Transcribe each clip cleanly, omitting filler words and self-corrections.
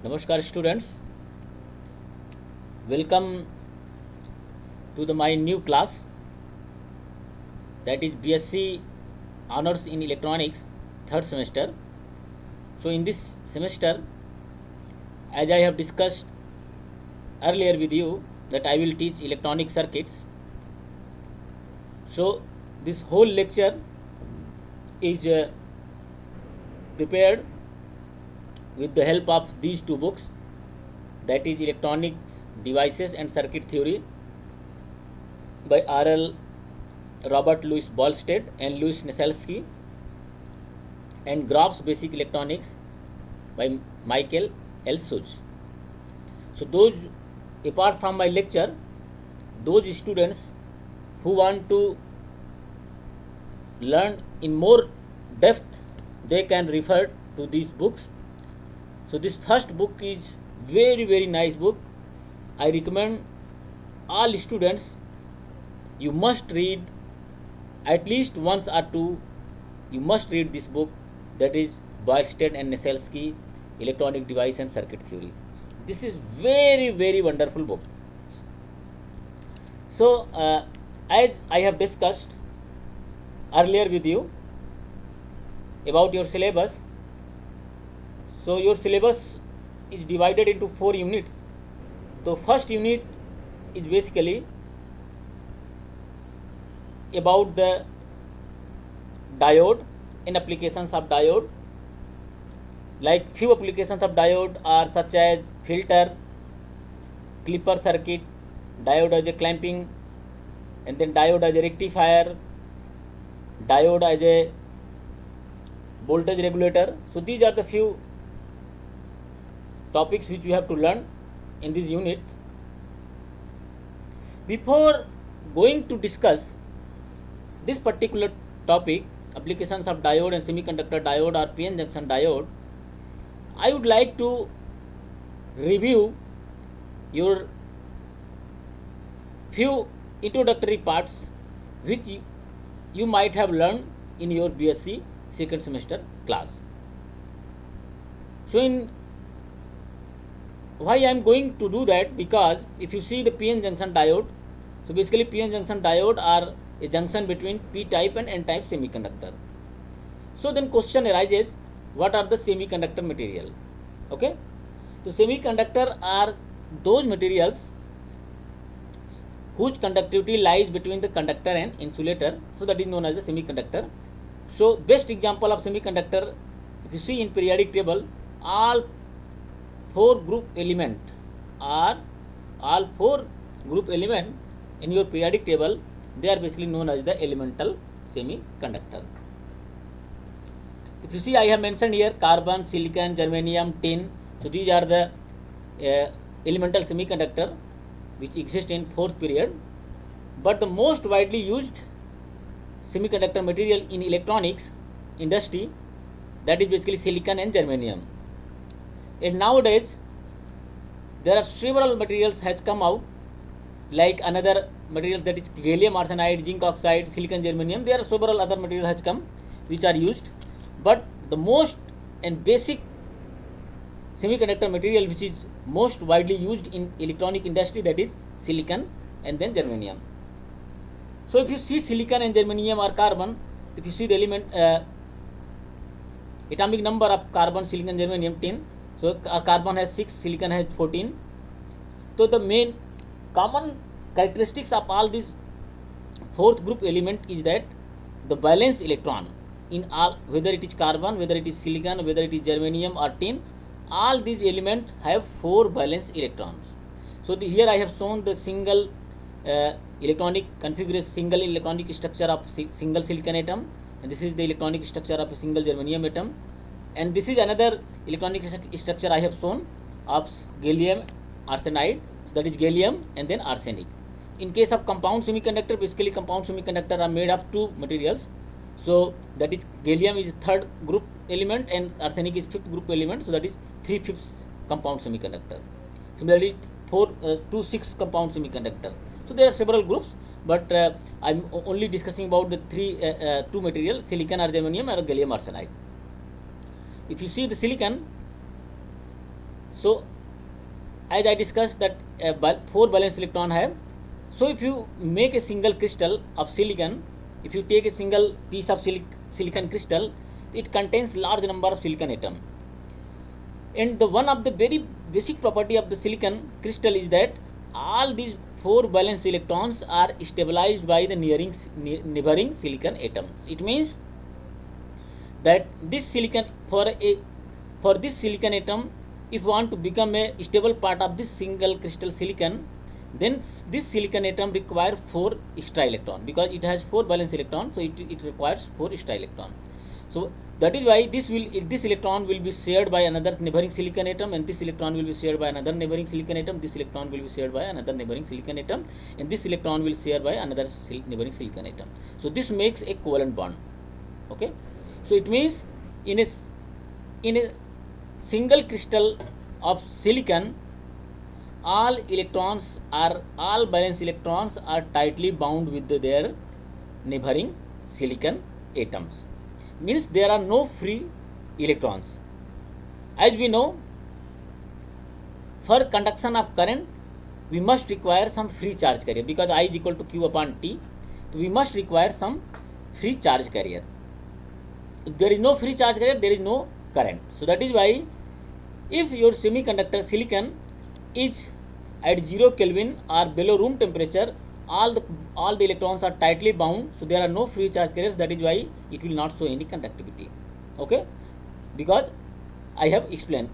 Namaskar students, welcome to my new class, that is BSc Honors in Electronics, third semester. So in this semester, as I have discussed earlier with you, that I will teach electronic circuits. So this whole lecture is prepared with the help of these two books, that is Electronics Devices and Circuit Theory by R.L. Robert Louis Bolstad and Louis Neselsky, and Grob's Basic Electronics by Michael L. Such. So those, apart from my lecture, those students who want to learn in more depth, they can refer to these books. So this first book is very nice book. I recommend all students, you must read at least once or two. You must read this book, that is Bolstad and Neselsky, Electronic Device and Circuit Theory. This is very wonderful book. So as I have discussed earlier with you about your syllabus, so your syllabus is divided into 4 units. So first unit is basically about the diode and applications of diode. Like few applications of diode are such as filter, clipper circuit, diode as a clamping, and then diode as a rectifier, diode as a voltage regulator. So these are the few topics which we have to learn in this unit. Before going to discuss this particular topic, applications of diode and semiconductor diode or PN junction diode, I would like to review your few introductory parts which you might have learned in your BSc second semester class. So in why I am going to do that, because if you see the PN junction diode, so basically PN junction diode are a junction between P type and N type semiconductor. So then question arises, what are the semiconductor material? Okay, so semiconductor are those materials whose conductivity lies between the conductor and insulator, so that is known as the semiconductor. So best example of semiconductor, if you see in periodic table, all four group element in your periodic table, they are basically known as the elemental semiconductor. If you see, I have mentioned here carbon, silicon, germanium, tin. So these are the elemental semiconductor which exist in fourth period. But the most widely used semiconductor material in electronics industry, that is basically silicon and germanium. And nowadays there are several materials has come out, like another materials, that is gallium arsenide, zinc oxide, silicon germanium. There are several other materials has come which are used, but the most and basic semiconductor material which is most widely used in electronic industry, that is silicon and then germanium. So if you see silicon and germanium or carbon, if you see the element atomic number of carbon, silicon, germanium, 10. So carbon has 6, silicon has 14. So the main common characteristics of all these fourth group element is that the valence electron in all, whether it is carbon, whether it is silicon, whether it is germanium or tin, all these elements have 4 valence electrons. So here I have shown the single electronic configuration, single electronic structure of single silicon atom, and this is the electronic structure of a single germanium atom, and this is another electronic structure I have shown of gallium arsenide, so that is gallium and then arsenic. In case of compound semiconductor, basically compound semiconductor are made of 2 materials. So that is gallium is third group element and arsenic is fifth group element, so that is 3/5 compound semiconductor. Similarly 2,6 compound semiconductor. So there are several groups, but I am only discussing about the two material, silicon or germanium or gallium arsenide. If you see the silicon, So as I discussed that 4 valence electron have. So if you make a single crystal of silicon, if you take a single piece of silicon crystal, it contains large number of silicon atom. And the one of the very basic property of the silicon crystal is that all these 4 valence electrons are stabilized by the neighboring silicon atoms. It means that this silicon for this silicon atom, if you want to become a stable part of this single crystal silicon, then this silicon atom requires 4 extra electron, because it has 4 valence electron, so it requires 4 extra electron. So that is why this electron will be shared by another neighboring silicon atom, and this electron will be shared by another neighboring silicon atom, this electron will be shared by another neighboring silicon atom, and this electron will share by another neighboring silicon atom. So this makes a covalent bond. Okay, so it means in a single crystal of silicon, all valence electrons are tightly bound with their neighboring silicon atoms. Means there are no free electrons. As we know, for conduction of current, we must require some free charge carrier, because I is equal to Q upon T. So we must require some free charge carrier. If there is no free charge carrier, there is no current. So that is why if your semiconductor silicon is at 0 Kelvin or below room temperature, all the electrons are tightly bound, so there are no free charge carriers. That is why it will not show any conductivity. Okay, because I have explained.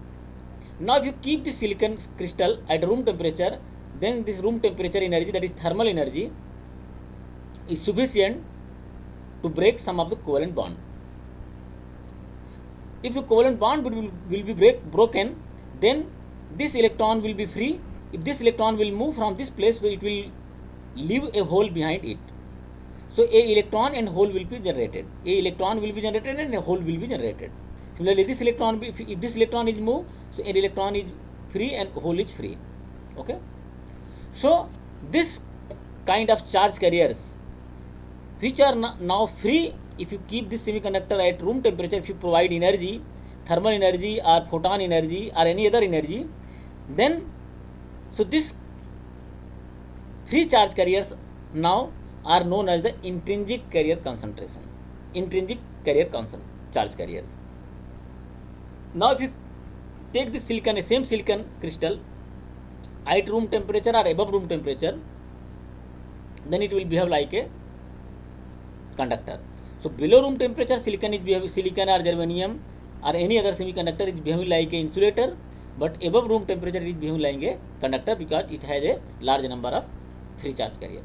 Now if you keep the silicon crystal at room temperature, then this room temperature energy, that is thermal energy, is sufficient to break some of the covalent bond. If the covalent bond will be broken, then this electron will be free. If this electron will move from this place, so it will leave a hole behind it. So a electron and hole will be generated. A electron will be generated and a hole will be generated. Similarly, this electron, if this electron is moved, so an electron is free and hole is free. Okay. So this kind of charge carriers, which are now free, if you keep this semiconductor at room temperature, if you provide energy, thermal energy or photon energy or any other energy, then so this free charge carriers now are known as the intrinsic carrier concentration. Intrinsic carrier charge carriers. Now if you take this silicon, same silicon crystal at room temperature or above room temperature, then it will behave like a conductor. So below room temperature, silicon or germanium or any other semiconductor is behaving like an insulator, but above room temperature it is behaving like a conductor, because it has a large number of free charge carrier.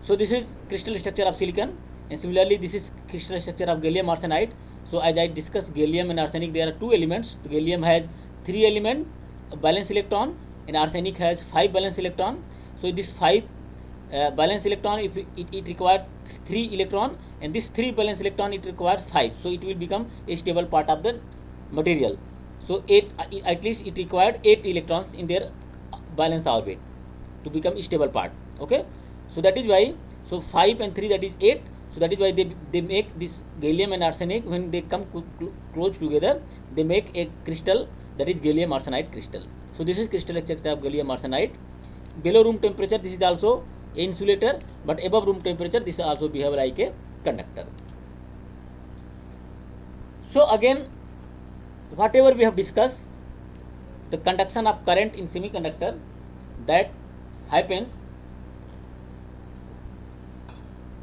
So this is crystal structure of silicon, and similarly this is crystal structure of gallium arsenide. So as I discussed, gallium and arsenic, there are 2 elements. The gallium has 3 element valence electron, and arsenic has 5 valence electron. So this 5 valence electron, if it requires 3 electron, and this 3 valence electron it requires 5, so it will become a stable part of the material. So at least it required 8 electrons in their valence orbit to become a stable part. Okay, so that is why, so 5 and 3, that is 8. So that is why they make this gallium and arsenic, when they come close together, they make a crystal, that is gallium arsenide crystal. So this is crystal structure of gallium arsenide. Below room temperature, this is also insulator, but above room temperature, this also behave like a conductor. So again, whatever we have discussed, the conduction of current in semiconductor, that happens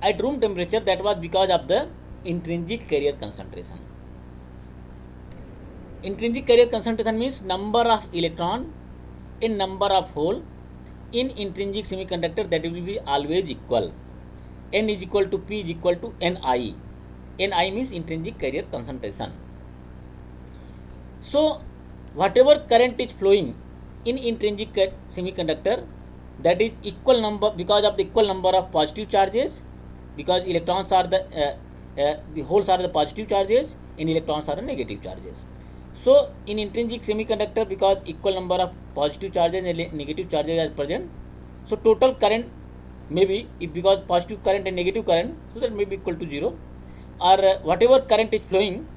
at room temperature, that was because of the intrinsic carrier concentration. Intrinsic carrier concentration means number of electron in number of hole in intrinsic semiconductor, that will be always equal. N is equal to P is equal to Ni. Ni means intrinsic carrier concentration. So whatever current is flowing in intrinsic semiconductor, that is equal number, because of the equal number of positive charges, because electrons are the holes are the positive charges and electrons are the negative charges. So in intrinsic semiconductor, because equal number of positive charges and negative charges are present, so total current may be, if because positive current and negative current, so that may be equal to 0, or whatever current is flowing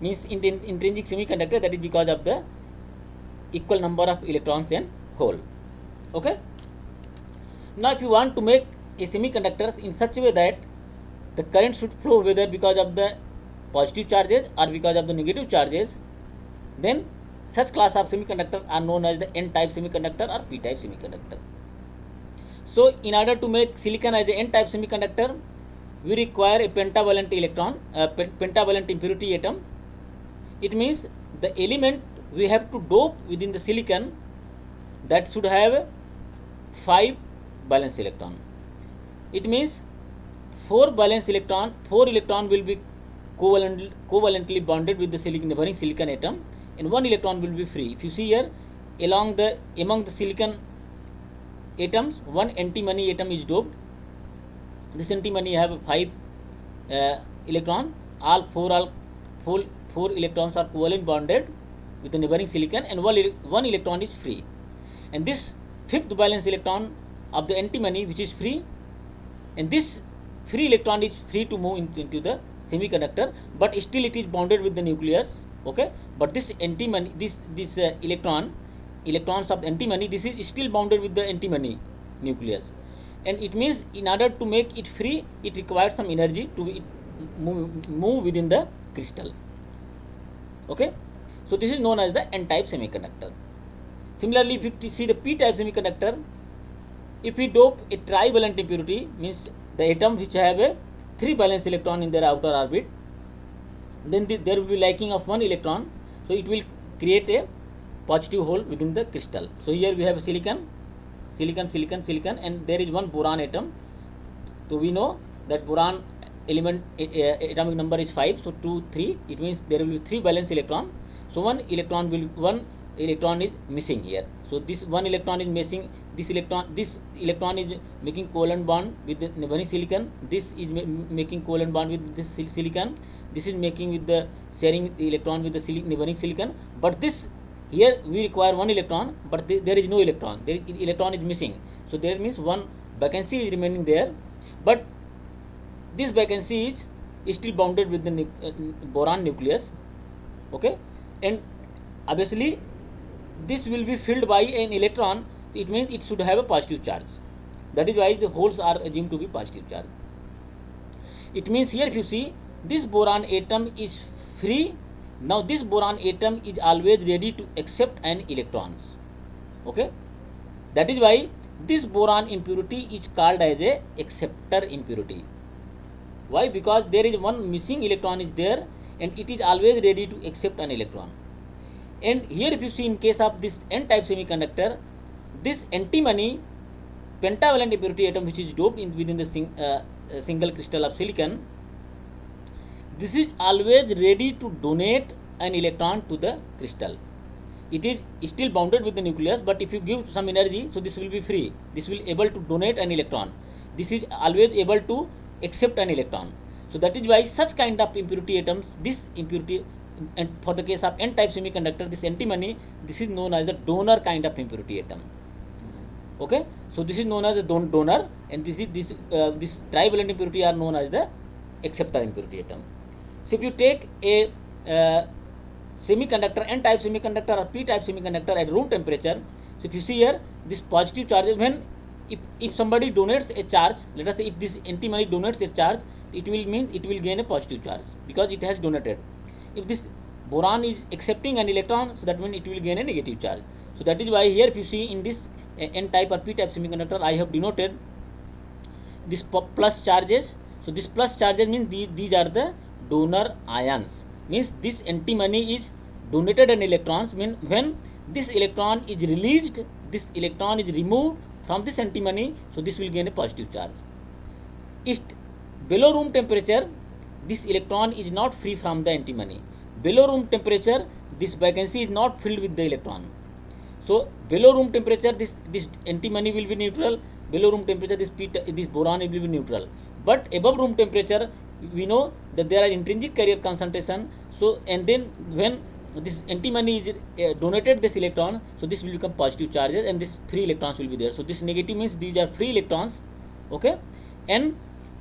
means intrinsic semiconductor, that is because of the equal number of electrons in hole. Okay. Now if you want to make a semiconductor in such a way that the current should flow whether because of the positive charges or because of the negative charges, then such class of semiconductor are known as the N-type semiconductor or P-type semiconductor. So in order to make silicon as a N-type semiconductor, we require a pentavalent electron, pentavalent impurity atom. It means the element we have to dope within the silicon that should have 5 valence electron. It means 4 electron will be covalently bonded with the neighboring silicon atom, and 1 electron will be free. If you see here, among the silicon atoms, 1 antimony atom is doped. This antimony have 5 electron. All 4 electrons are covalent bonded with the neighboring silicon, and 1 electron is free. And this 5th valence electron of the antimony, which is free, and this free electron is free to move into the semiconductor, but still it is bonded with the nucleus. Okay, but this antimony, this electrons of the antimony, this is still bonded with the antimony nucleus, and it means in order to make it free, it requires some energy to move within the crystal. Okay, so this is known as the N-type semiconductor. Similarly, if you see the P-type semiconductor, if we dope a trivalent impurity, means the atom which have a 3 valence electron in their outer orbit, then there will be lacking of 1 electron, so it will create a positive hole within the crystal. So here we have a silicon, and there is one boron atom. So we know that boron element atomic number is 5, so 2, 3, it means there will be 3 valence electron. So one electron is missing here. So this 1 electron is missing. This electron is making covalent bond with the neighboring silicon. This is making covalent bond with this silicon. This is making with the sharing the electron with the neighboring silicon. But this here we require 1 electron, but there is no electron. Electron is missing. So there means one vacancy is remaining there, but this vacancy is still bounded with the boron nucleus. Okay, and obviously this will be filled by an electron. It means it should have a positive charge. That is why the holes are assumed to be positive charge. It means here if you see, this boron atom is free. Now this boron atom is always ready to accept an electrons. Okay, that is why this boron impurity is called as a acceptor impurity. Why? Because there is one missing electron is there, and it is always ready to accept an electron. And here if you see in case of this N-type semiconductor, this antimony pentavalent impurity atom which is doped within the single crystal of silicon, this is always ready to donate an electron to the crystal. It is still bounded with the nucleus, but if you give some energy, so this will be free. This will able to donate an electron. This is always able to accept an electron. So that is why such kind of impurity atoms, this impurity, and for the case of N-type semiconductor, this antimony, this is known as the donor kind of impurity atom. Okay, so this is known as the donor, and this trivalent impurity are known as the acceptor impurity atom. So if you take a semiconductor, N-type semiconductor or P-type semiconductor at room temperature, so if you see here, this positive charges, when if somebody donates a charge, let us say if this antimony donates a charge, it will mean it will gain a positive charge because it has donated. If this boron is accepting an electron, so that means it will gain a negative charge. So that is why here if you see in this N-type or P-type semiconductor, I have denoted this plus charges. So this plus charges means these are the donor ions. Means this antimony is donated an electrons, mean when this electron is released, this electron is removed from this antimony, so this will gain a positive charge. Below room temperature, this electron is not free from the antimony. Below room temperature, this vacancy is not filled with the electron. So below room temperature, this antimony will be neutral. Below room temperature, this boron will be neutral. But above room temperature, we know that there are intrinsic carrier concentration. So and then when this antimony is donated this electron, so this will become positive charges, and this free electrons will be there. So this negative means these are free electrons. Okay, and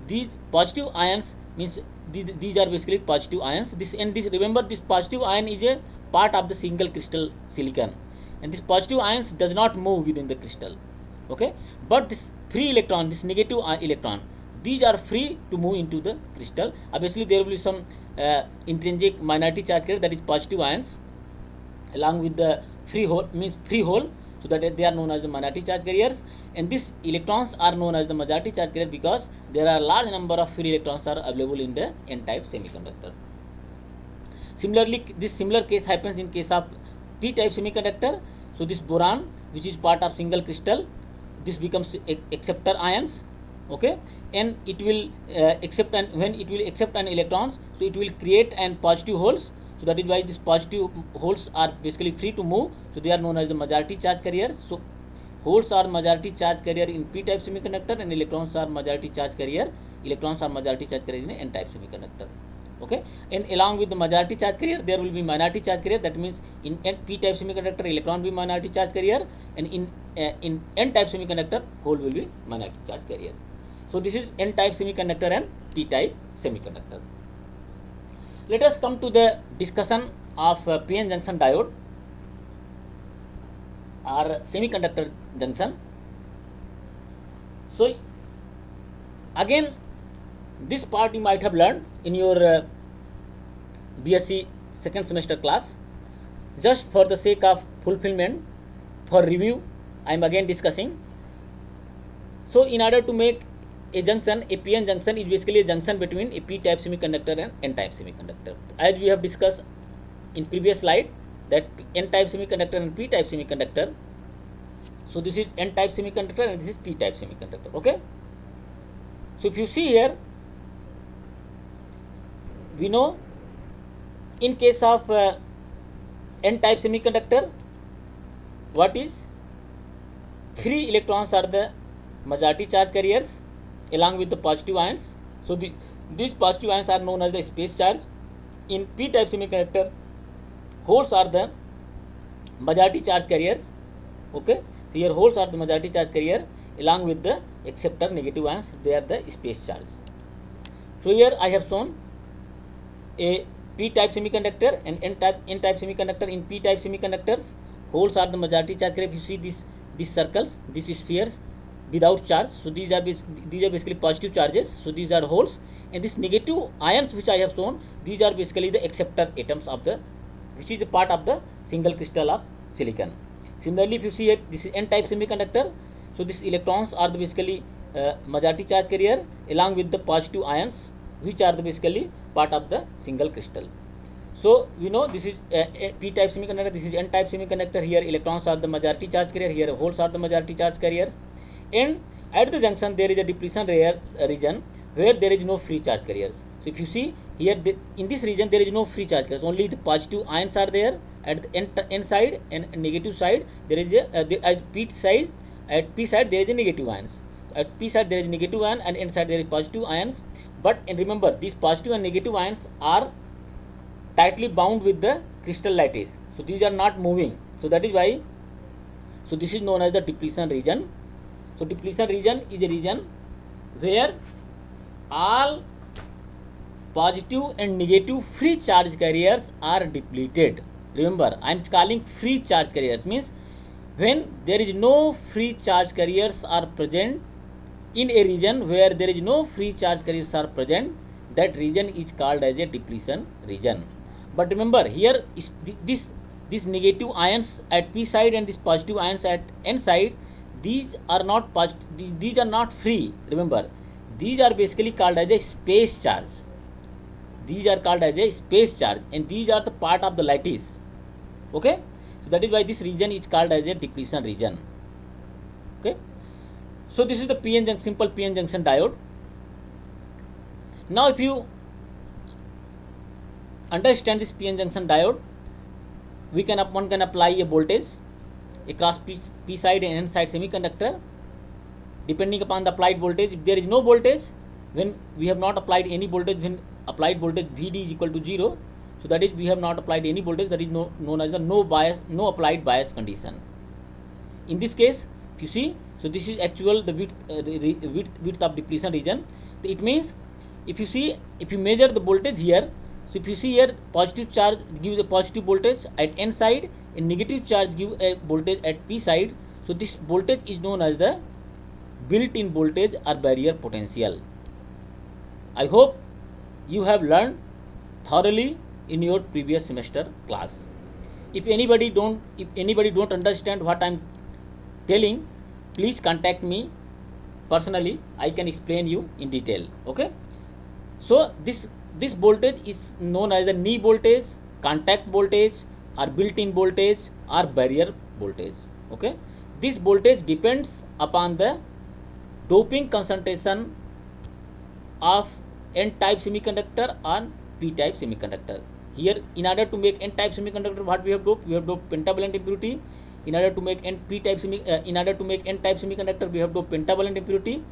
these positive ions means these are basically positive ions. This remember, this positive ion is a part of the single crystal silicon, and this positive ions does not move within the crystal. Okay, but this free electron, this negative electron, these are free to move into the crystal. Obviously there will be some intrinsic minority charge carrier, that is positive ions, along with the free hole, means free hole, so that they are known as the minority charge carriers, and these electrons are known as the majority charge carrier because there are large number of free electrons are available in the n-type semiconductor. Similarly, this similar case happens in case of p-type semiconductor. So this boron, which is part of single crystal, this becomes acceptor ions. Okay, and it will accept, and when it will accept an electrons, so it will create an positive holes. So that is why these positive holes are basically free to move, so they are known as the majority charge carriers. So holes are majority charge carrier in p-type semiconductor, and electrons are majority charge carrier in n-type semiconductor. Okay, and along with the majority charge carrier there will be minority charge carrier. That means in p-type semiconductor electron will be minority charge carrier, and in n-type semiconductor hole will be minority charge carrier. So this is n-type semiconductor and p-type semiconductor. Let us come to the discussion of p-n junction diode or semiconductor junction. So again, this part you might have learned in your BSc second semester class. Just for the sake of fulfillment, for review, I am again discussing. So in order to make a junction, a p-n junction is basically a junction between a p-type semiconductor and n-type semiconductor. As we have discussed in previous slide, that n-type semiconductor and p-type semiconductor. So this is n-type semiconductor and this is p-type semiconductor. Okay. So if you see here, we know in case of n-type semiconductor, what is free electrons are the majority charge carriers along with the positive ions. So these positive ions are known as the space charge. In p-type semiconductor, holes are the majority charge carriers. Okay, so here holes are the majority charge carrier along with the acceptor negative ions, they are the space charge. So here I have shown a p-type semiconductor and n-type semiconductor. In p-type semiconductors, holes are the majority charge carrier. You see these circles, these spheres without charge, so these are basically positive charges, so these are holes, and these negative ions which I have shown, these are basically the acceptor atoms of the, which is a part of the single crystal of silicon. Similarly, if you see here, this is n-type semiconductor, so these electrons are the basically majority charge carrier along with the positive ions which are the basically part of the single crystal. So we know this is p-type semiconductor, this is n-type semiconductor. Here electrons are the majority charge carrier, here holes are the majority charge carrier, and at the junction there is a depletion region where there is no free charge carriers. So if you see here, in this region there is no free charge carriers, only the positive ions are there. At the n side and negative side there is a at p side there is a negative ions. At p side there is negative ion and n side there is positive ions. But and remember, these positive and negative ions are tightly bound with the crystal lattice, so these are not moving. So that is why, so this is known as the depletion region. So depletion region is a region where all positive and negative free charge carriers are depleted. Remember, I am calling free charge carriers, means when there is no free charge carriers are present in a region where there is no free charge carriers are present, that region is called as a depletion region. But remember, here is these negative ions at p side and these positive ions at n side, these are not these are not free. Remember, these are basically called as a space charge. These are called as a space charge, and these are the part of the lattice. Okay, so that is why this region is called as a depletion region. Okay, so this is the p-n junction, simple p-n junction diode. Now if you understand this p-n junction diode, one can apply a voltage across p side and n side semiconductor. Depending upon the applied voltage, if there is no voltage, when we have not applied any voltage, when applied voltage Vd is equal to 0, so that is we have not applied any voltage, that is known as the no applied bias condition. In this case, if you see, so this is actual the width of depletion region. It means if you measure the voltage here, so if you see here, positive charge gives a positive voltage at N side and negative charge gives a voltage at P side. So this voltage is known as the built-in voltage or barrier potential. I hope you have learned thoroughly in your previous semester class. If anybody don't understand what I am telling, please contact me personally. I can explain you in detail. Okay. So this voltage is known as the knee voltage, contact voltage, or built-in voltage, or barrier voltage. Okay. This voltage depends upon the doping concentration of N-type semiconductor or P-type semiconductor. Here, in order to make N-type semiconductor, what we have doped? We have doped pentavalent impurity. In order to make N-type semiconductor, we have doped pentavalent impurity.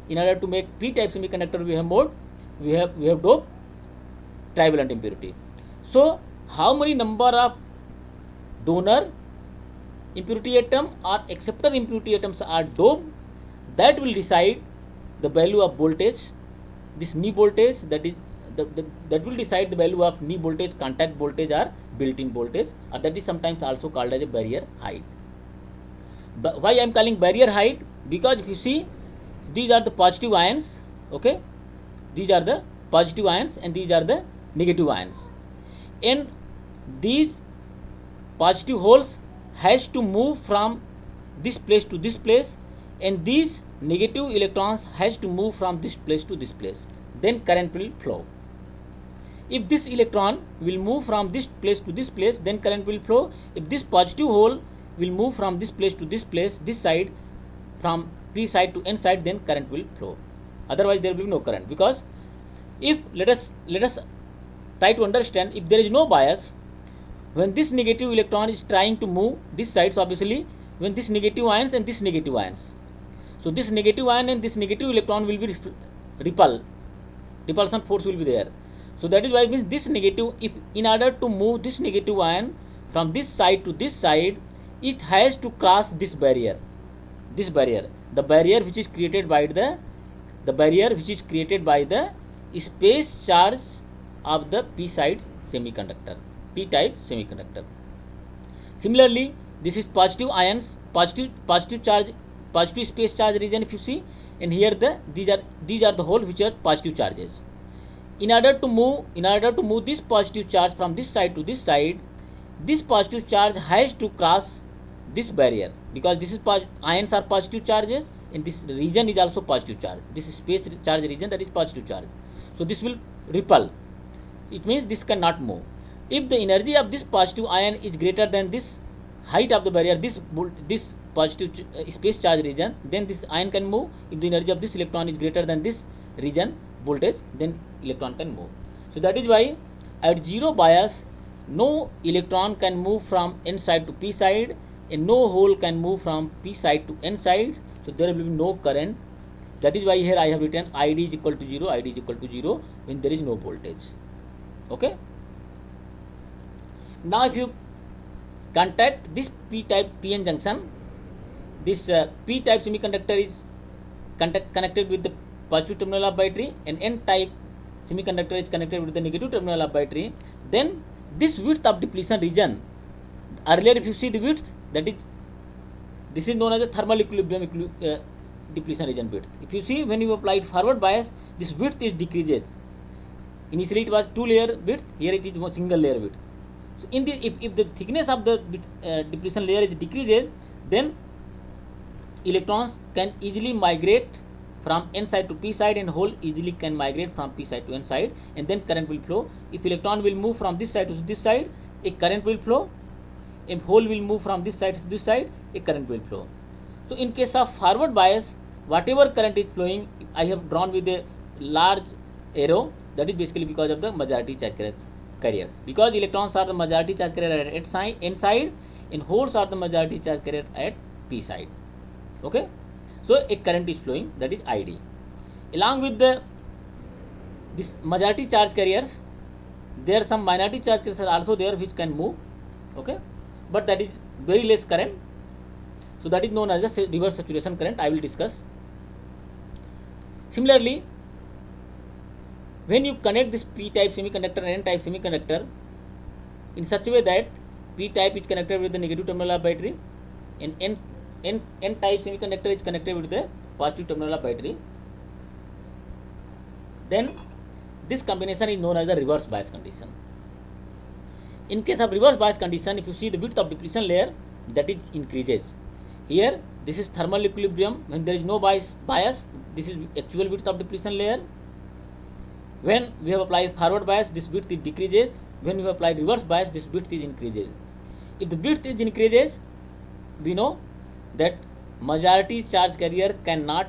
In order to make P-type semiconductor, we have doped trivalent impurity. So, how many number of donor impurity atom or acceptor impurity atoms are doped? That will decide the value of voltage. This knee voltage, that will decide the value of knee voltage, contact voltage, or built-in voltage, or that is sometimes also called as a barrier height. But why I am calling barrier height? Because if you see, these are the positive ions. Okay, these are the positive ions and these are the negative ions, and these positive holes has to move from this place to this place, and these negative electrons has to move from this place to this place. Then current will flow. If this electron will move from this place to this place, then current will flow. If this positive hole will move from this place to this place, this side, from P side to N side, then current will flow. Otherwise there will be no current, because if let us try to understand, if there is no bias, when this negative electron is trying to move this side, so obviously when this negative ions and this negative ions, so this negative ion and this negative electron will be repulsion force will be there. So that is why it means this negative, if in order to move this negative ion from this side to this side, it has to cross this barrier, the barrier which is created by the space charge of the P side semiconductor, P-type semiconductor. Similarly, this is positive ions, positive charge, positive space charge region, if you see, and here these are the hole which are positive charges. In order to move this positive charge from this side to this side, this positive charge has to cross this barrier, because this is ions are positive charges and this region is also positive charge. This is space charge region, that is positive charge. So this will repel. It means this cannot move. If the energy of this positive ion is greater than this height of the barrier, this positive space charge region, then this ion can move. If the energy of this electron is greater than this region voltage, then electron can move. So that is why at zero bias, no electron can move from N side to P side, and no hole can move from P side to N side. So there will be no current. That is why here I have written ID is equal to 0, ID is equal to 0 when there is no voltage. Okay. Now if you contact this P-type PN junction, this P-type semiconductor is connected with the positive terminal of battery, and N-type semiconductor is connected with the negative terminal of battery. Then this width of depletion region, earlier if you see the width, this is known as the thermal equilibrium depletion region width. If you see, when you applied forward bias, this width is decreases. Initially it was 2-layer width, here it is one single layer width. So in the if the thickness of the depletion layer is decreases, then electrons can easily migrate from N side to P side, and hole easily can migrate from P side to N side, and then current will flow. If electron will move from this side to this side, a current will flow. If hole will move from this side to this side, a current will flow. So in case of forward bias, whatever current is flowing, I have drawn with a large arrow. That is basically because of the majority charge carriers. Because electrons are the majority charge carrier at N side, and holes are the majority charge carrier at P side. Okay. So a current is flowing, that is ID. Along with this majority charge carriers, there are some minority charge carriers are also there which can move. Okay, but that is very less current. So that is known as the reverse saturation current. I will discuss. Similarly, when you connect this p type semiconductor and n type semiconductor in such a way that p type is connected with the negative terminal of battery and n type semiconductor is connected with the positive terminal of battery, then this combination is known as the reverse bias condition. In case of reverse bias condition, if you see the width of depletion layer, that is increases. Here this is thermal equilibrium. When there is no bias, this is actual width of depletion layer. When we have applied forward bias, this width is decreases. When we have applied reverse bias, this width is increases. If the width is increases, we know that majority charge carrier cannot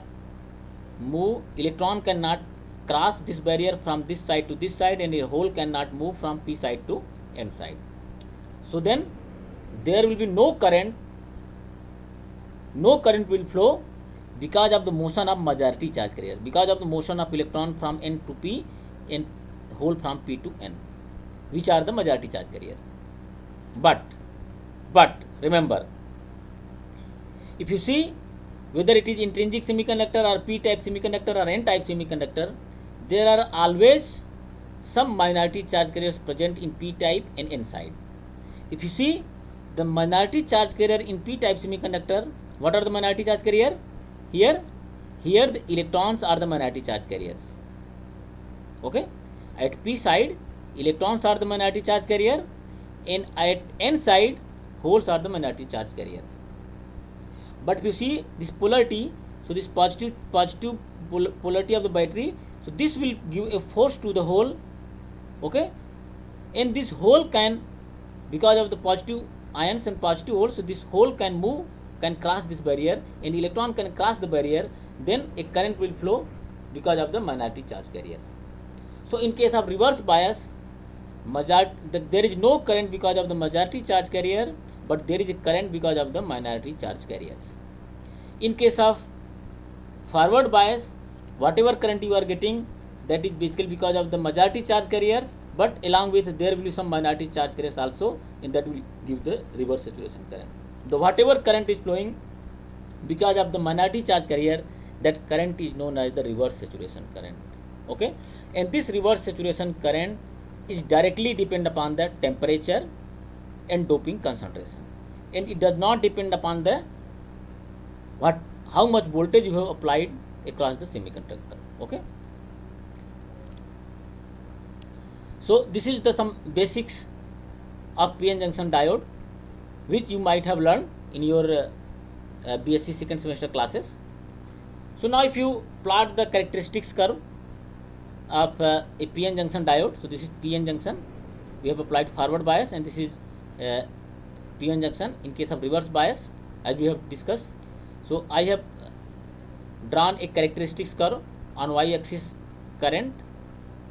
move, electron cannot cross this barrier from this side to this side, and a hole cannot move from p side to n side. So then there will be no current will flow because of the motion of majority charge carrier, because of the motion of electron from n to p and hole from p to n, which are the majority charge carrier. But remember, if you see whether it is intrinsic semiconductor or p type semiconductor or n type semiconductor, there are always some minority charge carriers present in p type and n side. If you see the minority charge carrier in p type semiconductor, what are the minority charge carrier? Here the electrons are the minority charge carriers. Okay, at p side electrons are the minority charge carrier, and at n side holes are the minority charge carriers. But if you see this polarity, so this positive polarity of the battery, so this will give a force to the hole. Okay, and this hole can, because of the positive ions and positive holes, so this hole can move, can cross this barrier, and electron can cross the barrier, then a current will flow because of the minority charge carriers. So in case of reverse bias, there is no current because of the majority charge carrier, but there is a current because of the minority charge carriers. In case of forward bias, whatever current you are getting, that is basically because of the majority charge carriers, but along with there will be some minority charge carriers also, and that will give the reverse saturation current. The whatever current is flowing because of the minority charge carrier, that current is known as the reverse saturation current. Okay, and this reverse saturation current is directly depend upon the temperature and doping concentration, and it does not depend upon the how much voltage you have applied across the semiconductor. Okay, so this is the some basics of p-n junction diode, which you might have learned in your BSc second semester classes. So now if you plot the characteristics curve of a p-n junction diode, so this is p-n junction, we have applied forward bias, and this is p-n junction in case of reverse bias, as we have discussed. So I have drawn a characteristics curve on y-axis current,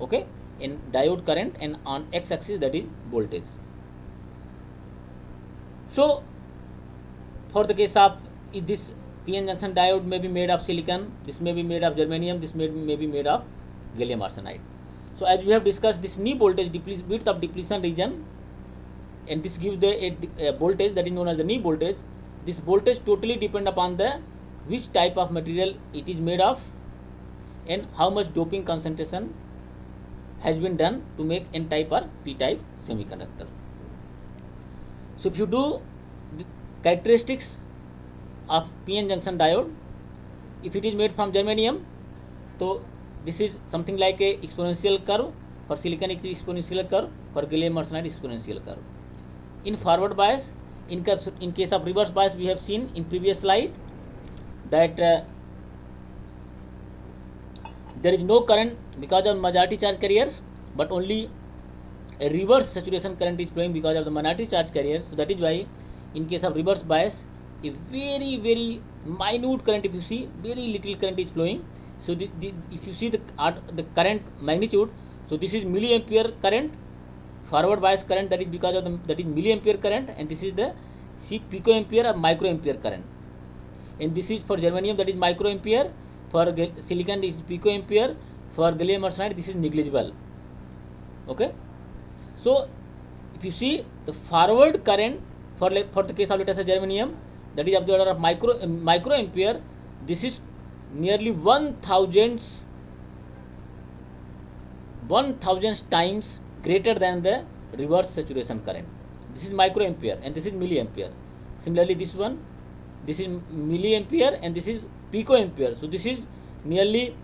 okay, in diode current, and on x-axis that is voltage. So for the case of this p-n junction diode may be made of silicon, this may be made of germanium, this may be made of gallium arsenide. So as we have discussed, this knee voltage width of depletion region, and this gives the a voltage that is known as the knee voltage. This voltage totally depend upon the which type of material it is made of and how much doping concentration has been done to make n type or p type semiconductor. So if you do the characteristics of p-n junction diode, if it is made from germanium, so this is something like a exponential curve. For silicon it is exponential curve, for gallium arsenide exponential curve. In forward bias, in case of reverse bias, we have seen in previous slide that there is no current because of majority charge carriers, but only a reverse saturation current is flowing because of the minority charge carriers. So that is why in case of reverse bias, a very minute current, if you see, very little current is flowing. So if you see the current magnitude, so this is milliampere current, forward bias current, that is because of that is milliampere current, and this is the picoampere or microampere current, and this is for germanium, that is microampere, for silicon is picoampere, for gallium arsenide this is negligible. Okay, so if you see the forward current for the case of let us say germanium, that is of the order of microampere, this is nearly 1000 1000 times greater than the reverse saturation current. This is microampere and this is milliampere. Similarly, this one, this is milliampere and this is picoampere. So this is nearly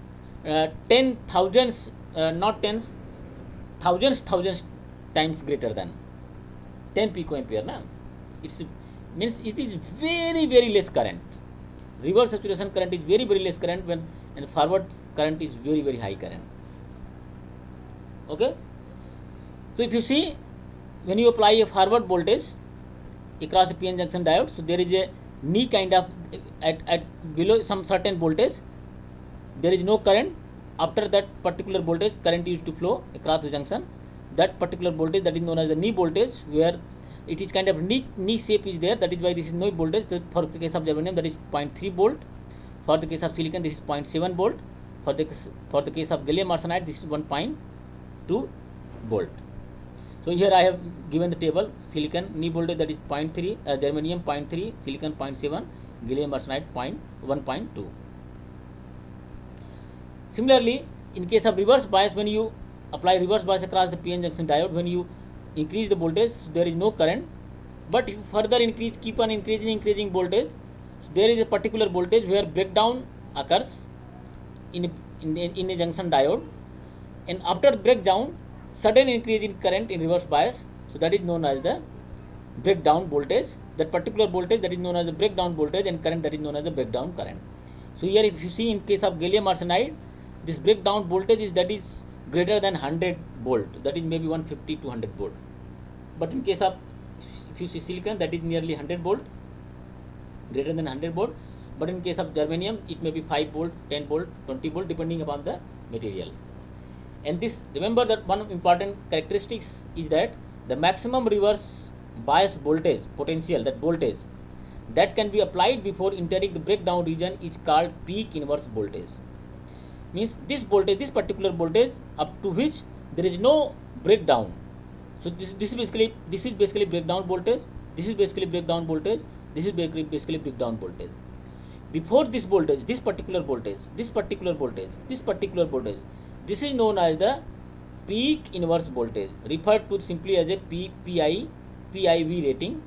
10 thousands, not tens, thousands times greater than 10 picoampere. Na? It's means it is very less current. Reverse saturation current is very less current when, and forward current is very high current. Okay. So if you see, when you apply a forward voltage across a PN junction diode, so there is a knee kind of at below some certain voltage, there is no current. After that particular voltage, current used to flow across the junction. That particular voltage, that is known as the knee voltage, where it is kind of knee shape is there. That is why this is no voltage. For the case of germanium, that is 0.3 volt. For the case of silicon, this is 0.7 volt. For the case of gallium arsenide, this is 1.2 volt. So here I have given the table: silicon knee voltage, that is 0.3, germanium 0.3, silicon 0.7, gallium arsenide 1.2. Similarly, in case of reverse bias, when you apply reverse bias across the PN junction diode, when you increase the voltage, there is no current. But if you further increase, keep on increasing voltage, so there is a particular voltage where breakdown occurs in a junction diode, and after breakdown, sudden increase in current in reverse bias. So that is known as the breakdown voltage. That particular voltage, that is known as the breakdown voltage, and current, that is known as the breakdown current. So here, if you see, in case of gallium arsenide, this breakdown voltage is greater than 100 volt, that is maybe 150 to 100 volt. But in case of, if you see silicon, that is nearly 100 volt, greater than 100 volt. But in case of germanium, it may be 5 volt, 10 volt, 20 volt, depending upon the material. And this, remember that one important characteristics is that the maximum reverse bias voltage potential, that voltage that can be applied before entering the breakdown region, is called peak inverse voltage. Means this voltage, this particular voltage up to which there is no breakdown. So this is basically breakdown voltage. This is basically breakdown voltage. This is basically breakdown voltage. Before this voltage, this particular voltage, this particular this is known as the peak inverse voltage, referred to simply as a PIV rating,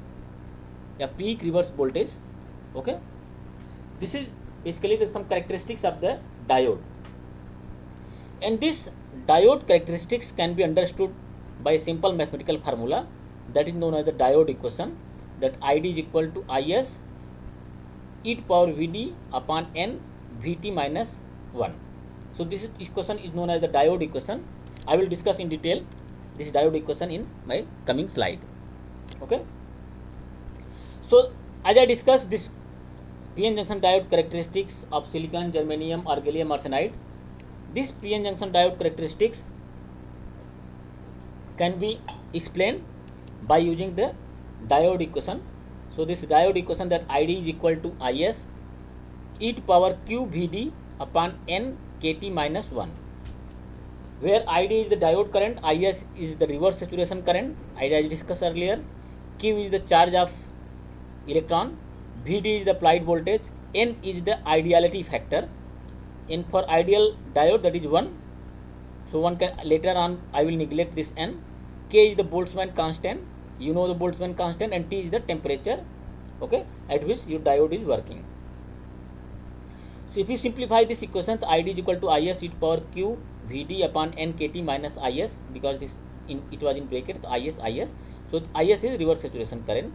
a peak reverse voltage. Okay, this is basically some characteristics of the diode. And this diode characteristics can be understood by a simple mathematical formula, that is known as the diode equation, that ID is equal to IS e to power Vd upon n Vt minus 1. So this equation is known as the diode equation. I will discuss in detail this diode equation in my coming slide. Okay. So as I discussed this PN junction diode characteristics of silicon, germanium or gallium arsenide, this PN junction diode characteristics can be explained by using the diode equation. So this diode equation, that ID is equal to IS e to power q Vd upon n Kt minus 1, where ID is the diode current, IS is the reverse saturation current, as I discussed earlier, Q is the charge of electron, Vd is the applied voltage, n is the ideality factor. And for ideal diode, that is 1. So one can, later on I will neglect this n. K is the Boltzmann constant, you know the Boltzmann constant, and T is the temperature, okay, at which your diode is working. So if you simplify this equation, the ID is equal to IS e to power q Vd upon n Kt minus Is, because this it was in bracket, so Is. So Is is reverse saturation current.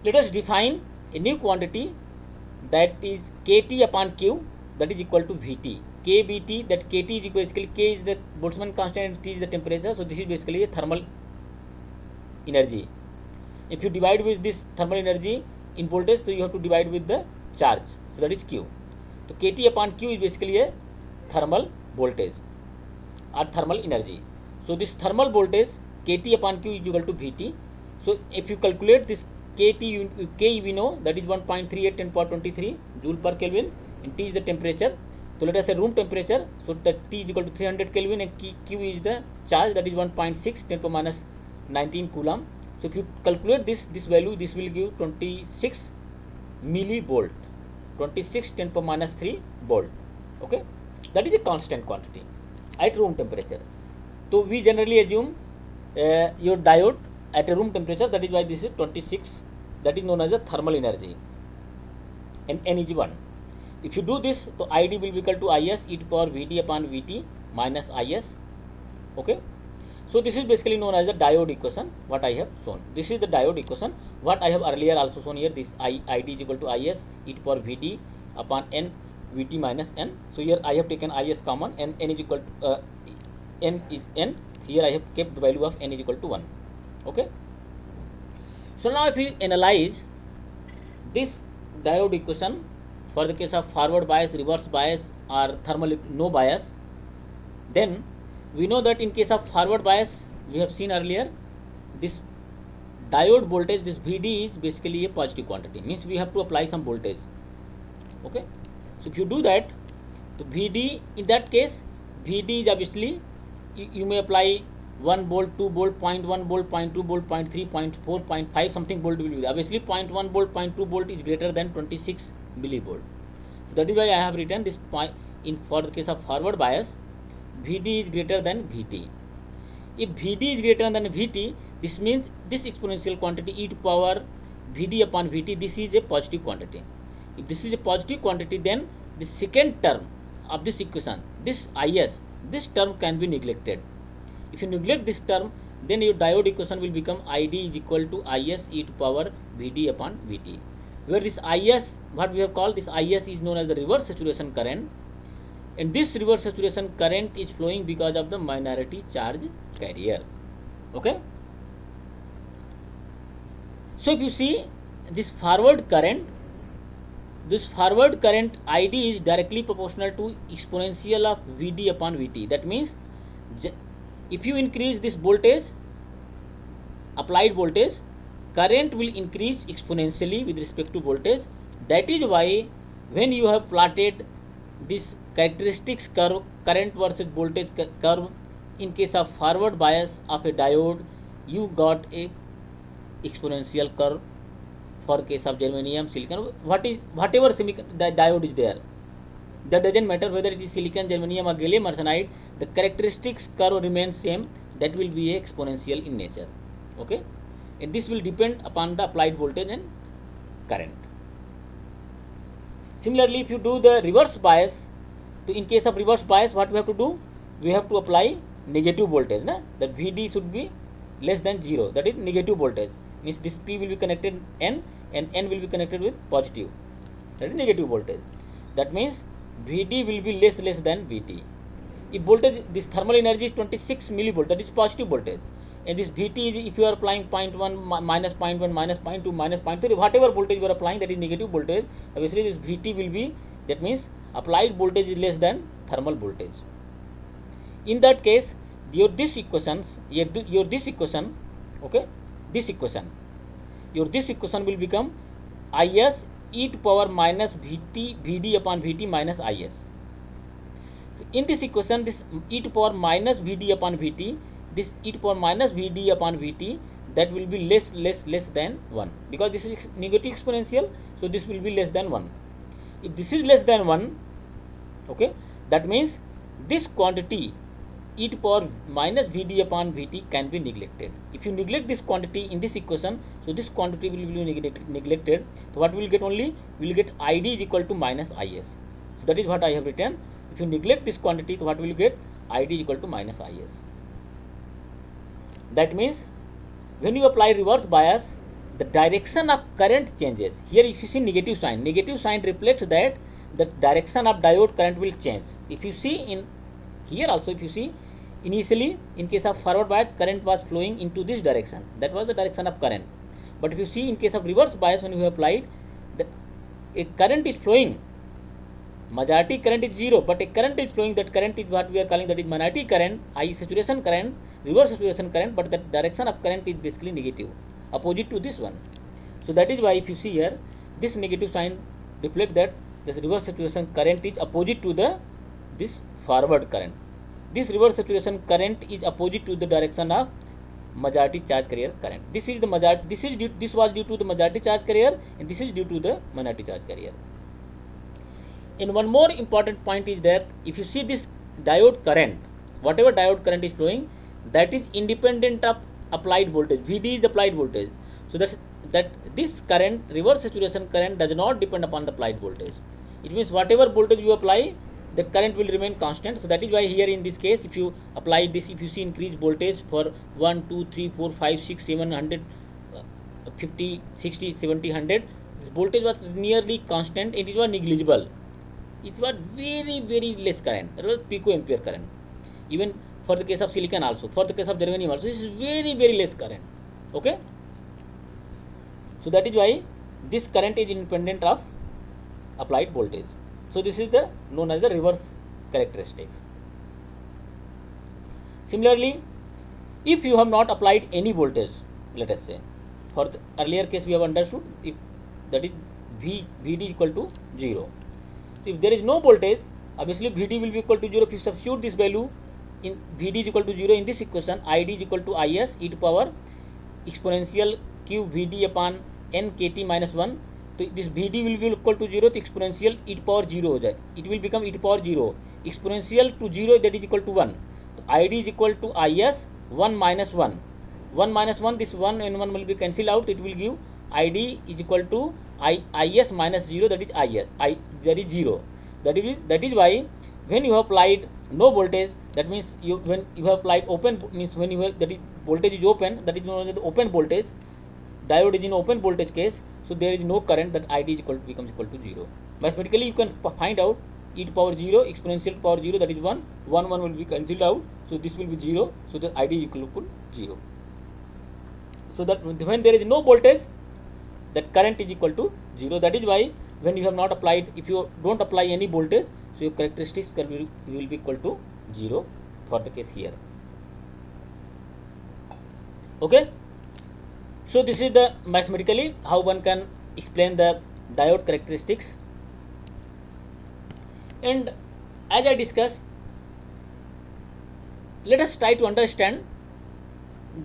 Let us define a new quantity, that is Kt upon q, that is equal to Vt. KBT, that Kt is equal, basically K is the Boltzmann constant and T is the temperature. So this is basically a thermal energy. If you divide with this thermal energy in voltage, so you have to divide with the charge. So that is Q. So Kt upon Q is basically a thermal voltage or thermal energy. So this thermal voltage Kt upon Q is equal to Vt. So if you calculate this K we know, that is 1.38 10 power 23 joule per Kelvin, and T is the temperature. So let us say room temperature. So that T is equal to 300 Kelvin, and Q is the charge, that is 1.6 10 power minus 19 coulomb. So if you calculate this value, this will give 26 millivolt, 26 10 power minus 3 volt. Okay, that is a constant quantity at room temperature. So we generally assume your diode at a room temperature, that is why this is 26, that is known as the thermal energy, and N is 1. If you do this, so ID will be equal to Is e to power Vd upon Vt minus Is. Okay. So this is basically known as the diode equation, what I have shown. This is the diode equation, what I have earlier also shown here. This ID is equal to Is e to power Vd upon N Vt minus N. So here I have taken Is common, and N is equal to N is N. Here I have kept the value of N is equal to 1. Okay. So now if we analyze this diode equation for the case of forward bias, reverse bias, or thermal no bias, then we know that in case of forward bias, we have seen earlier, this diode voltage, this Vd is basically a positive quantity, means we have to apply some voltage. Okay. So if you do that, so Vd, in that case, Vd is obviously, you may apply 1 volt, 2 volt, 0.1 volt, 0.2 volt, 0.3, 0.4, 0.5 something volt will be. Obviously 0.1 volt, 0.2 volt is greater than 26 millivolt. So that is why I have written this point in for the case of forward bias, Vd is greater than Vt. If Vd is greater than Vt, this means this exponential quantity e to power Vd upon Vt, this is a positive quantity. If this is a positive quantity, then the second term of this equation, this Is, this term can be neglected. If you neglect this term, then your diode equation will become ID is equal to Is e to power Vd upon Vt. Where this Is, what we have called this Is, is known as the reverse saturation current, and this reverse saturation current is flowing because of the minority charge carrier. Okay. So if you see this forward current ID is directly proportional to exponential of Vd upon Vt. That means if you increase this voltage, applied voltage, current will increase exponentially with respect to voltage. That is why when you have plotted this characteristics curve, current versus voltage curve, in case of forward bias of a diode, you got a exponential curve. For the case of germanium, silicon, whatever diode is there, that doesn't matter whether it is silicon, germanium, or gallium arsenide, the characteristics curve remains same. That will be exponential in nature. Okay, and this will depend upon the applied voltage and current. Similarly, if you do the reverse bias, so in case of reverse bias, what we have to do? We have to apply negative voltage. That Vd should be less than 0. That is negative voltage. Means this P will be connected N, and N will be connected with positive. That is negative voltage. That means Vd will be less than Vt. If voltage, this thermal energy is 26 millivolt, that is positive voltage, and this Vt is, if you are applying 0.1, minus 0.1, minus 0.2, minus 0.3, whatever voltage you are applying, that is negative voltage. Obviously this Vt will be, that means applied voltage is less than thermal voltage. In that case, your this equation, okay, this equation will become Is e to power minus Vd upon Vt minus Is. So in this equation, this e to power minus Vd upon Vt, this e to power minus Vd upon Vt, that will be less than 1, because this is negative exponential, so this will be less than 1. If this is less than 1, okay, that means this quantity e to power minus Vd upon Vt can be neglected. If you neglect this quantity in this equation, so this quantity will be neglected. So what we will get only? We will get Id is equal to minus Is. So that is what I have written. If you neglect this quantity, so what will you get? Id is equal to minus Is. That means when you apply reverse bias, the direction of current changes. Here if you see negative sign reflects that the direction of diode current will change. If you see in here also, if you see, initially in case of forward bias, current was flowing into this direction, that was the direction of current. But if you see in case of reverse bias, when we have applied, a current is flowing, majority current is 0, but a current is flowing, that current is what we are calling, that is minority current, i.e. saturation current, reverse saturation current, but the direction of current is basically negative, opposite to this one. So that is why if you see here, this negative sign reflects that this reverse saturation current is opposite to this forward current. This reverse saturation current is opposite to the direction of majority charge carrier current. This is the majority. This was due to the majority charge carrier, and this is due to the minority charge carrier. And one more important point is that if you see this diode current, whatever diode current is flowing, that is independent of applied voltage. Vd is applied voltage. So that this current, reverse saturation current, does not depend upon the applied voltage. It means whatever voltage you apply, the current will remain constant. So that is why here in this case, if you apply this, if you see increased voltage for 1, 2, 3, 4, 5, 6, 700, 50, 60, 70, 100, this voltage was nearly constant and it was negligible. It was very less current. It was picoampere current. Even for the case of silicon also, for the case of germanium also, this is very less current. Okay. So that is why this current is independent of applied voltage. So this is the known as the reverse characteristics. Similarly, if you have not applied any voltage, let us say, for the earlier case we have understood, if that is Vd equal to 0. So if there is no voltage, obviously Vd will be equal to 0. If you substitute this value in Vd is equal to 0 in this equation, Id is equal to Is e to power exponential q Vd upon n kt minus 1. तो this Vd will be equal to 0, तो exponential e to power 0 हो जाए. It will become e to power 0. Exponential to 0, that is equal to 1. तो Id is equal to Is 1 minus 1. 1 minus 1, this 1 and 1 will be cancelled out. It will give Id is equal to Is minus 0, that is that is 0. That is why when you have applied no voltage, that means when you have applied open, means when you have, that is voltage is open, that is known as the open voltage. Diode is in open voltage case, so there is no current, that Id is becomes equal to 0. Mathematically you can find out e to power 0, exponential to power 0, that is 1, 1 will be cancelled out, so this will be 0, so the Id is equal to 0. So that when there is no voltage, that current is equal to 0. That is why when you have not applied, if you don't apply any voltage, so your characteristics will be equal to 0 for the case here. Okay. So this is the mathematically how one can explain the diode characteristics. And as I discussed, let us try to understand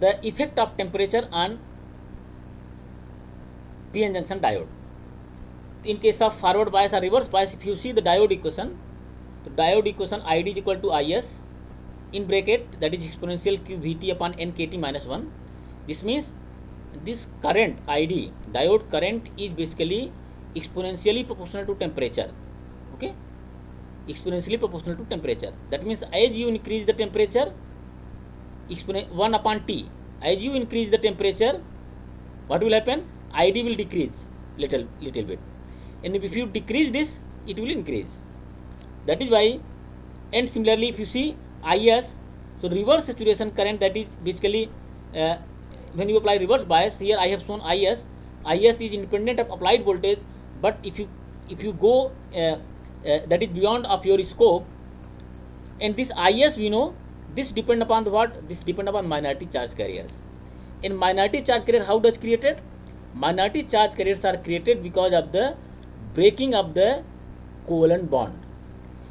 the effect of temperature on PN junction diode. In case of forward bias or reverse bias, if you see the diode equation, the diode equation Id is equal to Is in bracket, that is exponential q Vt upon n kt minus 1. This means this current Id, diode current, is basically exponentially proportional to temperature. Okay, exponentially proportional to temperature. That means as you increase the temperature, 1 upon T, as you increase the temperature, what will happen? Id will decrease little bit, and if you decrease this, it will increase. That is why. And similarly, if you see Is, so reverse saturation current, that is basically when you apply reverse bias, here I have shown Is is independent of applied voltage, but if you go that is beyond of your scope, and this Is we know, this depend upon the what? This depend upon minority charge carriers. In minority charge carrier, how does created? Minority charge carriers are created because of the breaking of the covalent bond.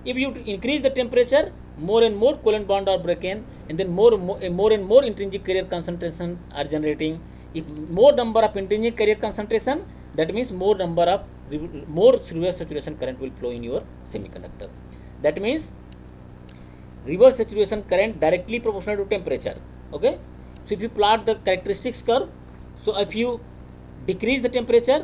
If you increase the temperature, more and more covalent bond are broken, and then more and more intrinsic carrier concentration are generating. If more number of intrinsic carrier concentration, that means more reverse saturation current will flow in your semiconductor. That means reverse saturation current directly proportional to temperature. Okay, so if you plot the characteristics curve, so if you decrease the temperature